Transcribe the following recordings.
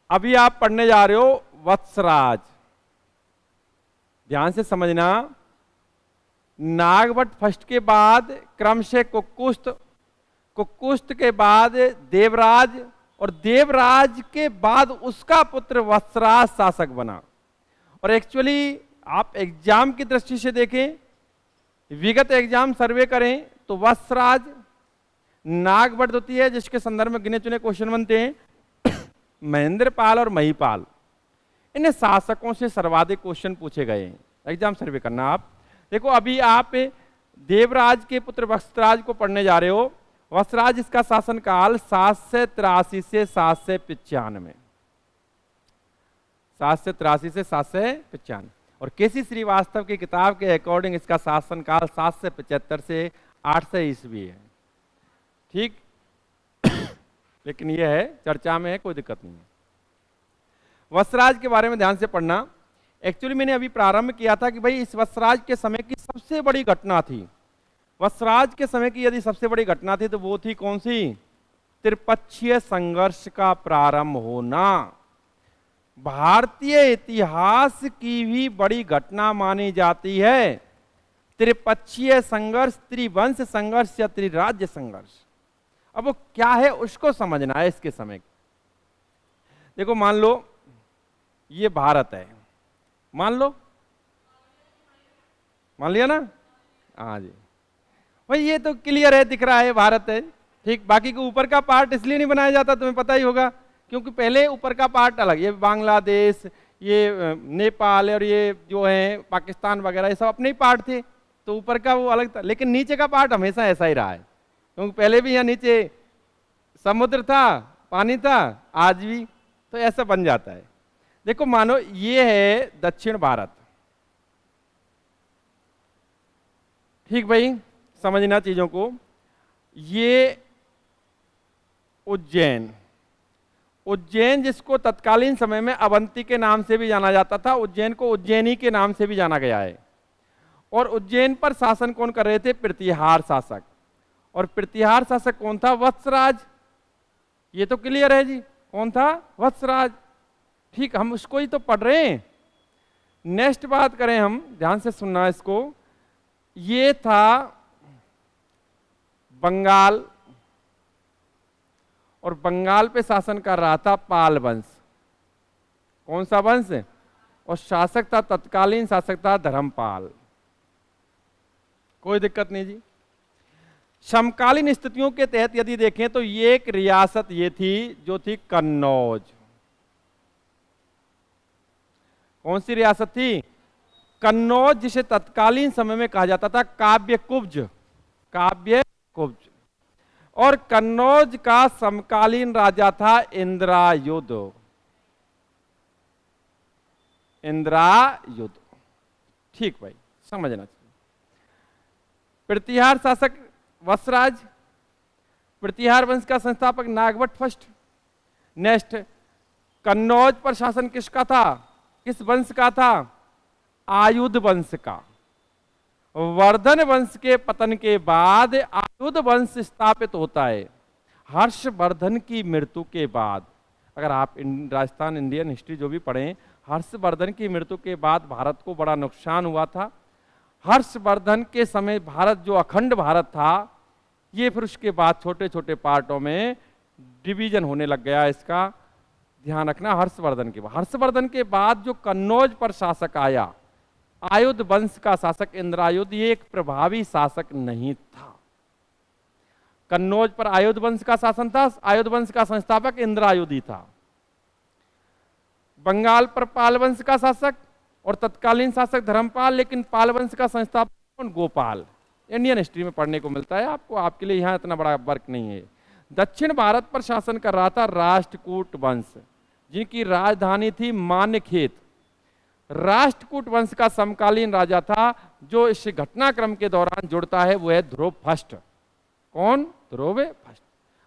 अभी आप पढ़ने जा रहे हो वत्सराज। ध्यान से समझना, नागभट्ट फर्स्ट के बाद क्रम से कुक्कुस्त, कुक्कुस्त के बाद देवराज, और देवराज के बाद उसका पुत्र वत्सराज शासक बना। और एक्चुअली आप एग्जाम की दृष्टि से देखें, विगत एग्जाम सर्वे करें तो वत्सराज, नागभट्ट द्वितीय है जिसके संदर्भ में गिने चुने क्वेश्चन बनते हैं, महेंद्रपाल और महिपाल, इन शासकों से सर्वाधिक क्वेश्चन पूछे गए हैं। एग्जाम सर्वे करना आप देखो। अभी आप देवराज के पुत्र वत्सराज को पढ़ने जा रहे हो। वत्सराज इसका शासनकाल 783 से 795, 783 से 795, और केसी श्रीवास्तव की किताब के अकॉर्डिंग इसका शासनकाल 775 से 800 ईस्वी है। ठीक लेकिन यह है, चर्चा में है, कोई दिक्कत नहीं है। वत्सराज के बारे में ध्यान से पढ़ना। एक्चुअली मैंने अभी प्रारंभ किया था कि भाई इस वत्सराज के समय की सबसे बड़ी घटना थी, वत्सराज के समय की यदि सबसे बड़ी घटना थी तो वो थी कौन सी? त्रिपक्षीय संघर्ष का प्रारंभ होना। भारतीय इतिहास की भी बड़ी घटना मानी जाती है त्रिपक्षीय संघर्ष, त्रिवंश संघर्ष या त्रिराज्य संघर्ष। अब वो क्या है उसको समझना है इसके समय। देखो मान लो ये भारत है, मान लो, मान लिया ना? हाँ जी भाई, ये तो क्लियर है, दिख रहा है भारत है। ठीक, बाकी के ऊपर का पार्ट इसलिए नहीं बनाया जाता, तुम्हें पता ही होगा, क्योंकि पहले ऊपर का पार्ट अलग, ये बांग्लादेश, ये नेपाल और ये जो है पाकिस्तान वगैरह, ये सब अपने ही पार्ट थे, तो ऊपर का वो अलग था। लेकिन नीचे का पार्ट हमेशा ऐसा ही रहा है, क्योंकि पहले भी यहाँ नीचे समुद्र था, पानी था, आज भी, तो ऐसा बन जाता है। देखो मानो ये है दक्षिण भारत। ठीक भाई, समझना चीजों को। ये उज्जैन, उज्जैन जिसको तत्कालीन समय में अवंती के नाम से भी जाना जाता था, उज्जैन को उज्जैनी के नाम से भी जाना गया है। और उज्जैन पर शासन कौन कर रहे थे? प्रतिहार शासक। और प्रतिहार शासक कौन था? वत्सराज। ये तो क्लियर है जी, कौन था? वत्सराज। ठीक, हम उसको ही तो पढ़ रहे हैं। नेक्स्ट बात करें हम, ध्यान से सुनना इसको। ये था बंगाल, और बंगाल पे शासन कर रहा था पाल वंश। कौन सा वंश? और शासक था, तत्कालीन शासक था धर्मपाल। कोई दिक्कत नहीं जी। समकालीन स्थितियों के तहत यदि देखें तो ये एक रियासत ये थी जो थी कन्नौज। कौन सी रियासत थी? कन्नौज, जिसे तत्कालीन समय में कहा जाता था काव्य कुब्ज, काव्य कुब्ज। और कन्नौज का समकालीन राजा था इंद्रायुध, इंद्रायुध। ठीक भाई, समझना चाहिए। प्रतिहार शासक वत्सराज, प्रतिहार वंश का संस्थापक नागभट्ट फर्स्ट। नेक्स्ट, कन्नौज पर शासन किसका था? किस वंश का था? आयुध वंश का। वर्धन वंश के पतन के बाद आयुध वंश स्थापित होता है हर्षवर्धन की मृत्यु के बाद। अगर आप राजस्थान इंडियन हिस्ट्री जो भी पढ़ें, हर्षवर्धन की मृत्यु के बाद भारत को बड़ा नुकसान हुआ था। हर्षवर्धन के समय भारत जो अखंड भारत था, ये फिर उसके बाद छोटे छोटे पार्टों में डिवीजन होने लग गया। इसका ध्यान रखना। हर्षवर्धन के बाद, हर्षवर्धन के बाद जो कन्नौज पर शासक आया, आयुध वंश का शासक इंद्रायुध, ये एक प्रभावी शासक नहीं था। कन्नौज पर आयुध वंश का शासन था, आयुध वंश का संस्थापक इंद्रायुध ही था। बंगाल पर पाल वंश का शासक और तत्कालीन शासक धर्मपाल, लेकिन पाल वंश का संस्थापक कौन? गोपाल। इंडियन हिस्ट्री में पढ़ने को मिलता है आपको, आपके लिए यहाँ इतना बड़ा वर्क नहीं है। दक्षिण भारत पर शासन कर रहा था राष्ट्रकूट वंश, जिनकी राजधानी थी मान्यखेत। राष्ट्रकूट वंश का समकालीन राजा था, जो इस घटनाक्रम के दौरान जुड़ता है, वो है ध्रुव फर्स्ट। कौन? ध्रुव फर्स्ट।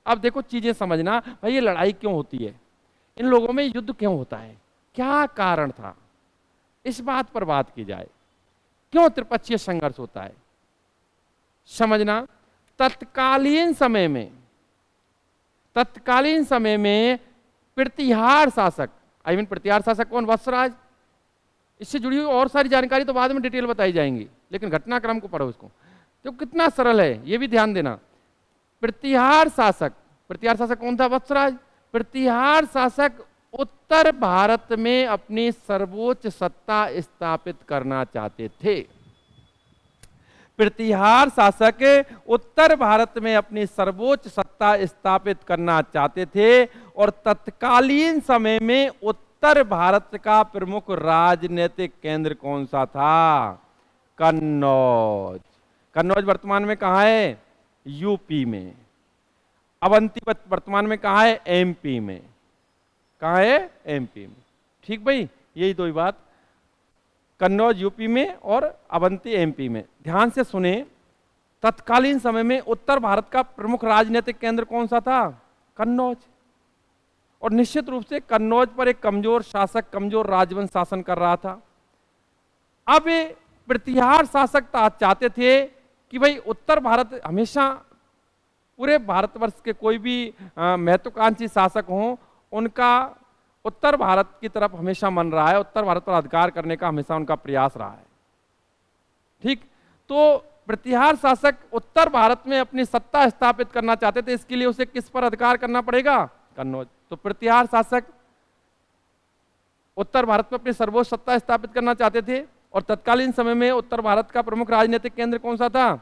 अब देखो चीजें समझना भाई, ये लड़ाई क्यों होती है, इन लोगों में युद्ध क्यों होता है, क्या कारण था, इस बात पर बात की जाए। क्यों त्रिपक्षीय संघर्ष होता है समझना। तत्कालीन समय में प्रतिहार शासक, प्रतिहार शासक कौन? वत्सराज। इससे जुड़ी हुई और सारी जानकारी तो बाद में डिटेल बताई जाएंगी, लेकिन घटनाक्रम को पढ़ो इसको, तो कितना सरल है ये भी ध्यान देना। प्रतिहार शासक कौन था? वत्सराज। प्रतिहार शासक उत्तर भारत में अपनी सर्वोच्च सत्ता स्थापित करना चाहते थे। प्रतिहार शासक उत्तर भारत में अपनी सर्वोच्च सत्ता स्थापित करना चाहते थे और तत्कालीन समय में उत्तर भारत का प्रमुख राजनीतिक केंद्र कौन सा था? कन्नौज। कन्नौज वर्तमान में कहाँ है? यूपी में। अवंती वर्तमान में कहाँ है? एमपी में। कहाँ है? एमपी में। ठीक भाई, यही दो ही बात, कन्नौज यूपी में और अवंती एमपी में। ध्यान से सुने, तत्कालीन समय में उत्तर भारत का प्रमुख राजनीतिक केंद्र कौन सा था? कन्नौज। और निश्चित रूप से कन्नौज पर एक कमजोर शासक, कमजोर राजवंश शासन कर रहा था। अब प्रतिहार शासक चाहते थे कि भाई उत्तर भारत, हमेशा पूरे भारतवर्ष के कोई भी महत्वाकांक्षी शासक हों, उनका उत्तर भारत की तरफ हमेशा मन रहा है, उत्तर भारत पर अधिकार करने का हमेशा उनका प्रयास रहा है। ठीक, तो प्रतिहार शासक उत्तर भारत में अपनी सत्ता स्थापित करना चाहते थे, इसके लिए उसे किस पर अधिकार करना पड़ेगा? कन्नौज। तो प्रतिहार शासक उत्तर भारत में अपनी सर्वोच्च सत्ता स्थापित करना चाहते थे और तत्कालीन समय में उत्तर भारत का प्रमुख राजनीतिक केंद्र कौन सा था?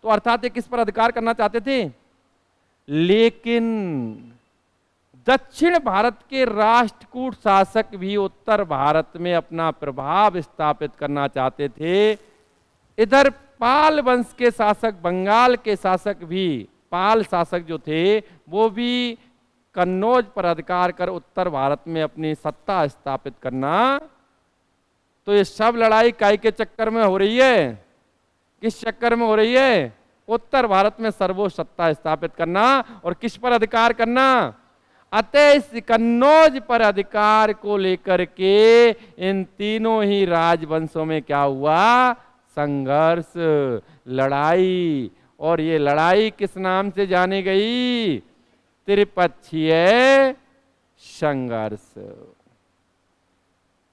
तो अर्थात ये किस पर अधिकार करना चाहते थे? लेकिन दक्षिण भारत के राष्ट्रकूट शासक भी उत्तर भारत में अपना प्रभाव स्थापित करना चाहते थे। इधर पाल वंश के शासक, बंगाल के शासक भी, पाल शासक जो थे वो भी कन्नौज पर अधिकार कर उत्तर भारत में अपनी सत्ता स्थापित करना। तो ये सब लड़ाई काय के चक्कर में हो रही है? किस चक्कर में हो रही है? उत्तर भारत में सर्वोच्च सत्ता स्थापित करना और किस पर अधिकार करना? अतः इस कन्नौज पर अधिकार को लेकर के इन तीनों ही राजवंशों में क्या हुआ? संघर्ष, लड़ाई। और ये लड़ाई किस नाम से जानी गई? त्रिपक्षीय संघर्ष।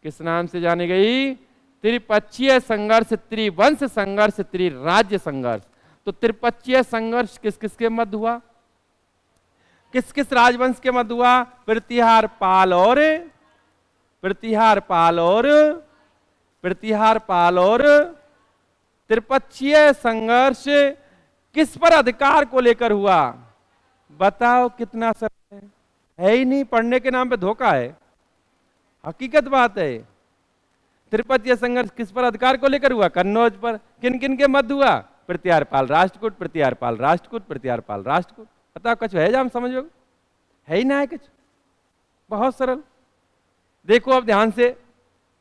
किस नाम से जानी गई? त्रिपक्षीय संघर्ष, त्रिवंश संघर्ष, त्रिराज्य संघर्ष। तो त्रिपक्षीय संघर्ष किस किस के मध्य हुआ? किस किस राजवंश के मध्य हुआ? प्रतिहार पाल और त्रिपक्षीय संघर्ष किस पर अधिकार को लेकर हुआ? बताओ कितना सरल है ही नहीं, पढ़ने के नाम पे धोखा है, हकीकत बात है। त्रिपक्षीय संघर्ष किस पर अधिकार को लेकर हुआ? कन्नौज पर। किन किन के मध्य हुआ? प्रतिहार पाल राष्ट्रकूट, प्रतिहार पाल राष्ट्रकूट, प्रतिहार पाल राष्ट्रकूट। बताओ कुछ है जब समझो? है ही ना है कुछ, बहुत सरल। देखो अब ध्यान से,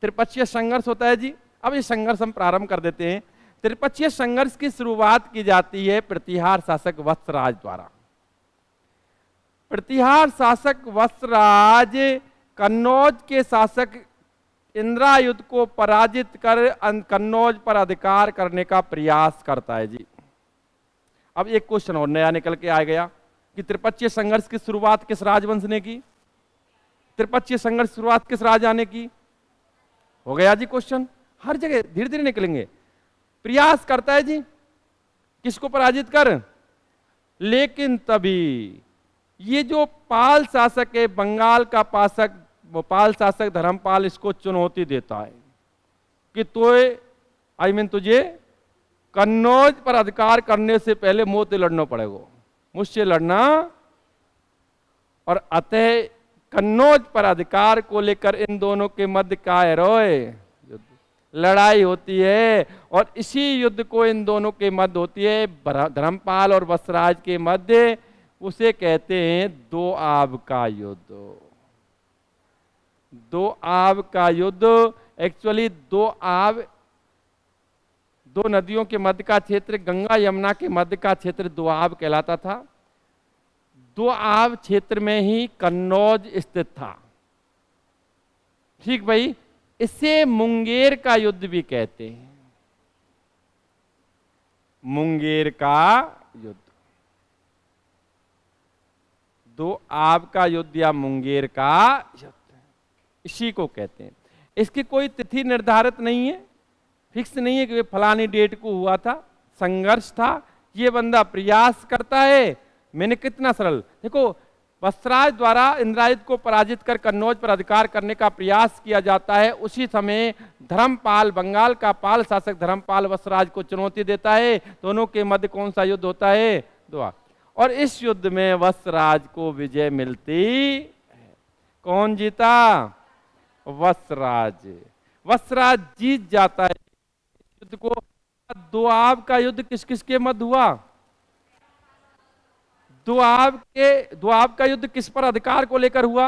त्रिपक्षीय संघर्ष होता है जी। अब ये संघर्ष हम प्रारंभ कर देते हैं। त्रिपक्षीय संघर्ष की शुरुआत की जाती है प्रतिहार शासक वत्सराज द्वारा। प्रतिहार शासक वत्सराज कन्नौज के शासक इंद्रायुध को पराजित कर कन्नौज पर अधिकार करने का प्रयास करता है जी। अब एक क्वेश्चन और नया निकल के आ गया कि त्रिपक्षीय संघर्ष की शुरुआत किस राजवंश ने की? त्रिपक्षीय संघर्ष शुरुआत किस राजा ने की? हो गया जी क्वेश्चन, हर जगह धीरे धीरे निकलेंगे। प्रयास करता है जी, किसको पराजित कर? लेकिन तभी ये जो पाल शासक है, बंगाल का पासक, वो पाल शासक धर्मपाल इसको चुनौती देता है कि तुझे कन्नौज पर अधिकार करने से पहले मोते लड़ना पड़ेगा, मुझसे लड़ना। और अतः कन्नौज पर अधिकार को लेकर इन दोनों के मध्य का है रोए लड़ाई होती है। और इसी युद्ध को इन दोनों के मध्य होती है, धर्मपाल और वत्सराज के मध्य। उसे कहते हैं दो आब का युद्ध। दो आब का युद्ध, एक्चुअली दो आब, दो नदियों के मध्य का क्षेत्र, गंगा यमुना के मध्य का क्षेत्र दोआब कहलाता था। दोआब क्षेत्र में ही कन्नौज स्थित था। ठीक भाई, इसे मुंगेर का युद्ध भी कहते हैं, मुंगेर का युद्ध। दो आब का युद्ध या मुंगेर का युद्ध, इसी को कहते हैं। इसकी कोई तिथि निर्धारित नहीं है, फिक्स नहीं है कि वे फलानी डेट को हुआ था, संघर्ष था, ये बंदा प्रयास करता है। मैंने कितना सरल, देखो वत्सराज द्वारा इंद्रायुध को पराजित कर कन्नौज पर अधिकार करने का प्रयास किया जाता है। उसी समय धर्मपाल, बंगाल का पाल शासक धर्मपाल वत्सराज को चुनौती देता है। दोनों के मध्य कौन सा युद्ध होता है? द्वा। और इस युद्ध में वत्सराज को विजय मिलती है। कौन जीता? वत्सराज। वत्सराज जीत जाता है युद्ध को। दोआब का युद्ध किस किस के मध्य हुआ? दोआब का युद्ध किस पर अधिकार को लेकर हुआ?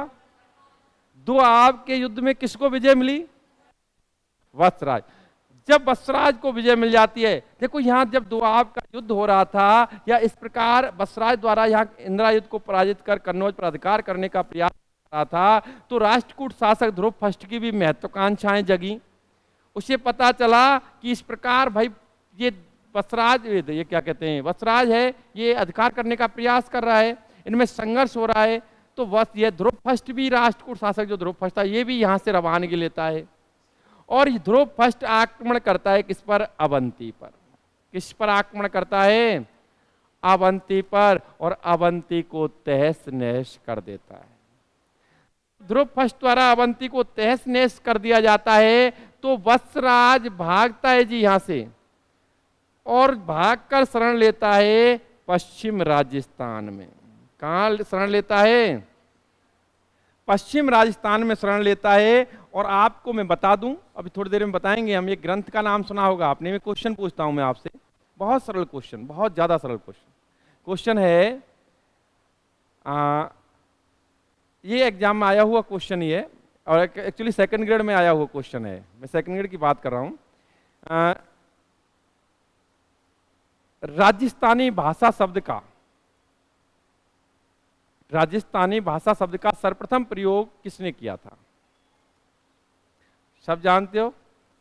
दोआब के युद्ध में किसको विजय मिली? वत्सराज। जब वत्सराज को विजय मिल जाती है, देखो यहां जब दोआब का युद्ध हो रहा था या इस प्रकार वत्सराज द्वारा यहां इंद्रायुध को पराजित कर कन्नौज पर अधिकार करने का प्रयास कर रहा था, तो राष्ट्रकूट शासक ध्रुवफष्ट की भी महत्वाकांक्षाएं जगी। उसे पता चला कि इस प्रकार भाई ये वत्सराज, ये क्या कहते हैं, वत्सराज है, ये अधिकार करने का प्रयास कर रहा है, इनमें संघर्ष हो रहा है। तो ये ध्रुवफष्ट भी, राष्ट्रकूट शासक जो ध्रुवफष्ट था, ये भी यहाँ से रवानगी लेता है और ये ध्रुवफष्ट आक्रमण करता है किस पर? अवंती पर। किस पर आक्रमण करता है? अवंती पर, और अवंती को तहस नहस कर देता है। ध्रुवफष्ट द्वारा अवंती को तहस नहस कर दिया जाता है। तो वत्सराज भागता है जी यहाँ से, और भागकर शरण लेता है पश्चिम राजस्थान में। कहाँ शरण लेता है? पश्चिम राजस्थान में शरण लेता है। और आपको मैं बता दूं, अभी थोड़ी देर में बताएंगे हम, एक ग्रंथ का नाम सुना होगा आपने। मैं क्वेश्चन पूछता हूं मैं आपसे, बहुत सरल क्वेश्चन, बहुत ज्यादा सरल क्वेश्चन। क्वेश्चन है, ये एग्जाम में आया हुआ क्वेश्चन ही है, और एक्चुअली सेकंड ग्रेड में आया हुआ क्वेश्चन है। मैं सेकंड ग्रेड की बात कर रहा हूं। राजस्थानी भाषा शब्द का, राजस्थानी भाषा शब्द का सर्वप्रथम प्रयोग किसने किया था? सब जानते हो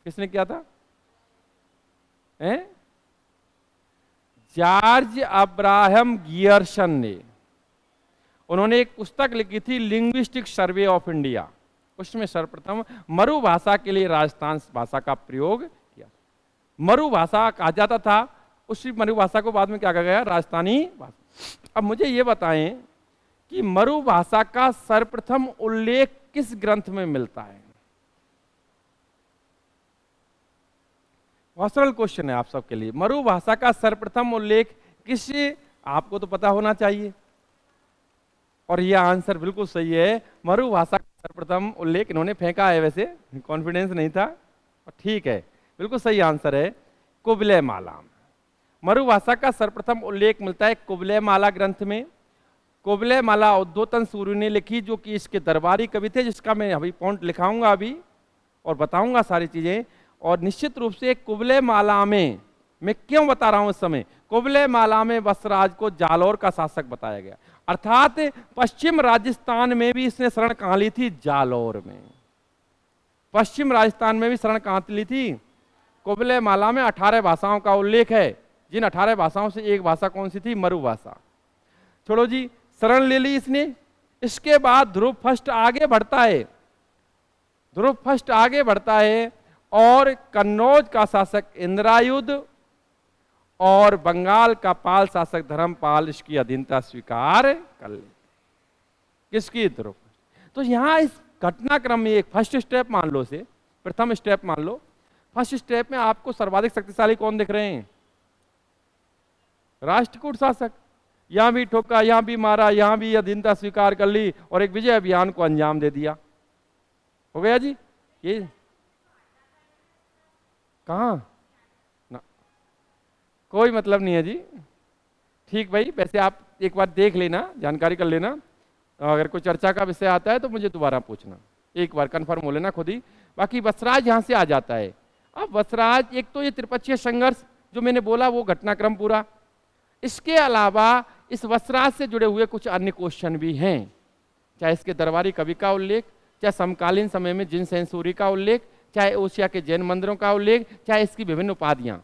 किसने किया था? जॉर्ज अब्राहम गियर्सन ने। उन्होंने एक पुस्तक लिखी थी, लिंग्विस्टिक सर्वे ऑफ इंडिया। उसमें सर्वप्रथम मरु भाषा के लिए राजस्थान भाषा का प्रयोग किया। मरु भाषा कहा जाता था, उसी मरु भाषा को बाद में क्या कहा गया? राजस्थानी भाषा। अब मुझे ये बताएं कि मरु भाषा का सर्वप्रथम उल्लेख किस ग्रंथ में मिलता है? बहुत सरल क्वेश्चन है आप सबके लिए। मरु भाषा का सर्वप्रथम उल्लेख किस, आपको तो पता होना चाहिए, और यह आंसर बिल्कुल सही है। मरु भाषा का सर्वप्रथम उल्लेख इन्होंने फेंका है, वैसे कॉन्फिडेंस नहीं था, ठीक है, बिल्कुल सही आंसर है कुबलय माला। मरु भाषा का सर्वप्रथम उल्लेख मिलता है कुबलय माला ग्रंथ में। कुबलय माला उद्योतन सूर्य ने लिखी, जो कि इसके दरबारी कवि थे, जिसका मैं अभी पॉइंट लिखाऊंगा अभी और बताऊंगा सारी चीजें। और निश्चित रूप से कुबलय माला में, मैं क्यों बता रहा हूं इस समय, कुबलय माला में वत्सराज को जालौर का शासक बताया गया, अर्थात पश्चिम राजस्थान में भी इसने शरण कहां ली थी? जालौर में। पश्चिम राजस्थान में भी शरण कहां ली थी? कुबलय माला में 18 भाषाओं का उल्लेख है, जिन 18 भाषाओं से एक भाषा कौन सी थी? मरु भाषा। छोड़ो जी, शरण ले ली इसने। इसके बाद ध्रुवफष्ट आगे बढ़ता है, ध्रुवफष्ट आगे बढ़ता है और कन्नौज का शासक इंद्रायुध और बंगाल का पाल शासक धर्मपाल इसकी अधीनता स्वीकार कर ले। किसकी? ध्रुवफष्ट। तो यहां इस घटनाक्रम में एक फर्स्ट स्टेप मान लो, से प्रथम स्टेप मान लो। फर्स्ट स्टेप में आपको सर्वाधिक शक्तिशाली कौन दिख रहे हैं? राष्ट्रकूट शासक। यहां भी ठोका, यहां भी मारा, यहां भी अधीनता स्वीकार कर ली और एक विजय अभियान को अंजाम दे दिया। हो गया जी। ये कहां ना, कोई मतलब नहीं है जी। ठीक भाई, वैसे आप एक बार देख लेना, जानकारी कर लेना, अगर कोई चर्चा का विषय आता है तो मुझे दोबारा पूछना, एक बार कंफर्म हो लेना खुद ही। बाकी वत्सराज यहां से आ जाता है। अब वत्सराज, एक तो ये त्रिपक्षीय संघर्ष जो मैंने बोला वो घटनाक्रम पूरा, इसके अलावा इस वत्सराज से जुड़े हुए कुछ अन्य क्वेश्चन भी हैं, चाहे इसके दरबारी कवि का उल्लेख, चाहे समकालीन समय में जिनसेन सूरी का उल्लेख, चाहे ओसिया के जैन मंदिरों का उल्लेख, चाहे इसकी विभिन्न उपाधियां,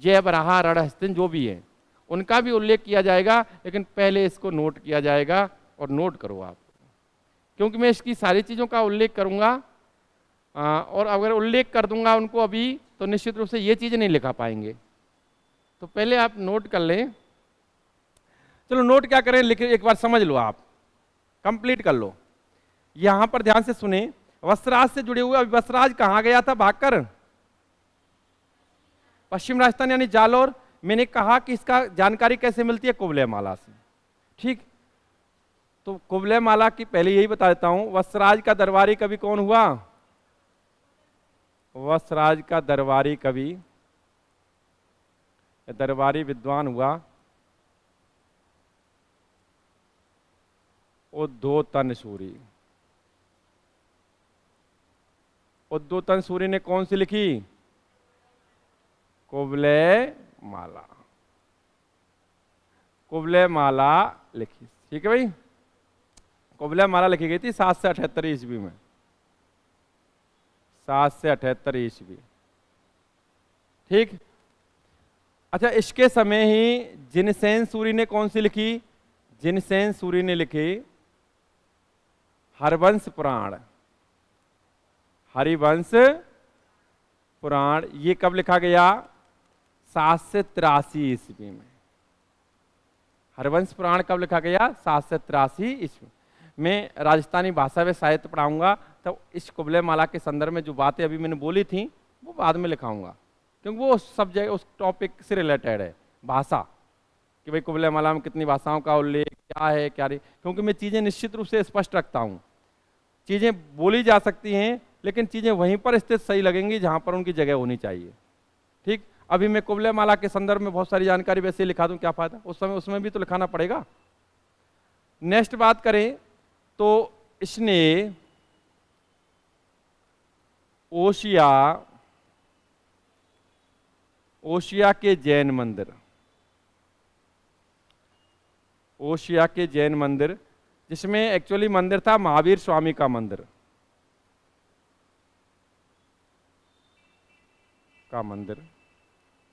जय बराह रणहस्तिन जो भी है, उनका भी उल्लेख किया जाएगा। लेकिन पहले इसको नोट किया जाएगा और नोट करो आप, क्योंकि मैं इसकी सारी चीज़ों का उल्लेख करूँगा और अगर उल्लेख कर दूंगा उनको अभी तो निश्चित रूप से ये चीज़ नहीं लिखा पाएंगे। तो पहले आप नोट कर लें। चलो नोट क्या करें, लिख एक बार समझ लो, आप कंप्लीट कर लो। यहां पर ध्यान से सुने, वस्त्राज से जुड़े हुए, अभी वस्त्राज कहाँ गया था भागकर? पश्चिम राजस्थान यानी जालोर। मैंने कहा कि इसका जानकारी कैसे मिलती है? कुवलय माला से। ठीक, तो कुवलय माला की पहले यही बता देता हूं, वस्त्राज का दरबारी कवि कौन हुआ? वस्त्राज का दरबारी कवि, दरबारी विद्वान हुआ उद्योतन सूरी। उद्योतन सूरी ने कौन सी लिखी? कुवलय माला। कुवलय माला लिखी, ठीक है भाई। कुवलय माला लिखी गई थी 7 से 78 ईस्वी में, 7 से 78 ईस्वी। ठीक, अच्छा, इसके समय ही जिनसेन सूरी ने कौन सी लिखी? जिनसेन सूरी ने लिखी हरवंश पुराण। हरिवंश पुराण, ये कब लिखा गया? 7 से 83 ईस्वी में। हरवंश पुराण कब लिखा गया? 7 से 83 ईस्वी। मैं राजस्थानी भाषा में साहित्य पढ़ाऊंगा तो इस कुवलय माला के संदर्भ में जो बातें अभी मैंने बोली थी वो बाद में लिखाऊंगा, क्योंकि वो सब जगह उस टॉपिक से रिलेटेड है, भाषा, कि भाई कुवलय माला में कितनी भाषाओं का उल्लेख, क्या है क्या नहीं। क्योंकि मैं चीज़ें निश्चित रूप से स्पष्ट रखता हूँ। चीज़ें बोली जा सकती हैं लेकिन चीज़ें वहीं पर स्थित सही लगेंगी जहाँ पर उनकी जगह होनी चाहिए। ठीक, अभी मैं कुवलय माला के संदर्भ में बहुत सारी जानकारी वैसे लिखा दूँ, क्या फायदा? उस समय उसमें भी तो लिखाना पड़ेगा। नेक्स्ट बात करें तो इसने ओशिया के जैन मंदिर, ओशिया के जैन मंदिर, जिसमें एक्चुअली मंदिर था महावीर स्वामी का मंदिर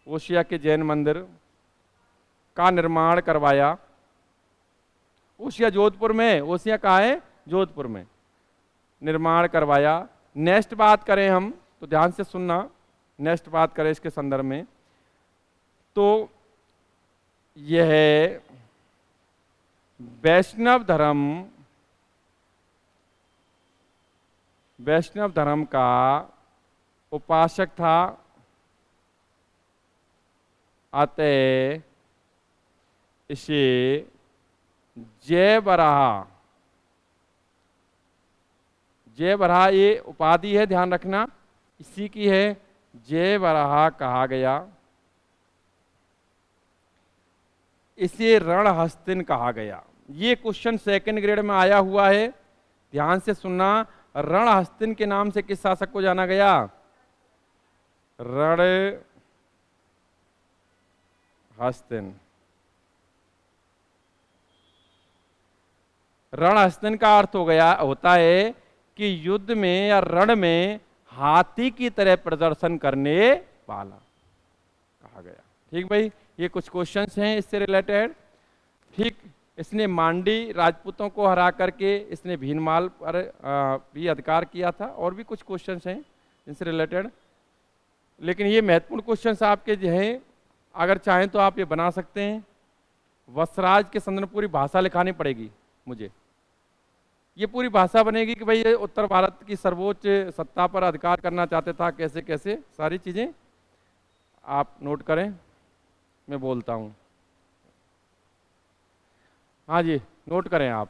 ओशिया के जैन मंदिर का निर्माण करवाया। ओशिया जोधपुर में, ओशिया कहाँ है? जोधपुर में निर्माण करवाया। नेक्स्ट बात करें हम तो ध्यान से सुनना, नेक्स्ट बात करें इसके संदर्भ में तो यह वैष्णव धर्म का उपासक था, अतः इसे जय बराह ये उपाधि है, ध्यान रखना, इसी की है, जय बराह कहा गया। इसे रणहस्तिन कहा गया। ये क्वेश्चन सेकंड ग्रेड में आया हुआ है, ध्यान से सुनना। रणहस्तिन के नाम से किस शासक को जाना गया? रणहस्तिन। रणहस्तिन का अर्थ होता है कि युद्ध में या रण में हाथी की तरह प्रदर्शन करने वाला कहा गया। ठीक भाई, ये कुछ क्वेश्चंस हैं इससे रिलेटेड। ठीक, इसने मांडी राजपूतों को हरा करके इसने भीनमाल पर भी अधिकार किया था, और भी कुछ क्वेश्चंस हैं इनसे रिलेटेड। लेकिन ये महत्वपूर्ण क्वेश्चंस आपके जो हैं, अगर चाहें तो आप ये बना सकते हैं। वस्त्राज के संदर्भ पूरी भाषा लिखानी पड़ेगी मुझे, ये पूरी भाषा बनेगी कि भाई ये उत्तर भारत की सर्वोच्च सत्ता पर अधिकार करना चाहते था, कैसे कैसे, सारी चीज़ें आप नोट करें, मैं बोलता हूँ। हाँ जी, नोट करें आप।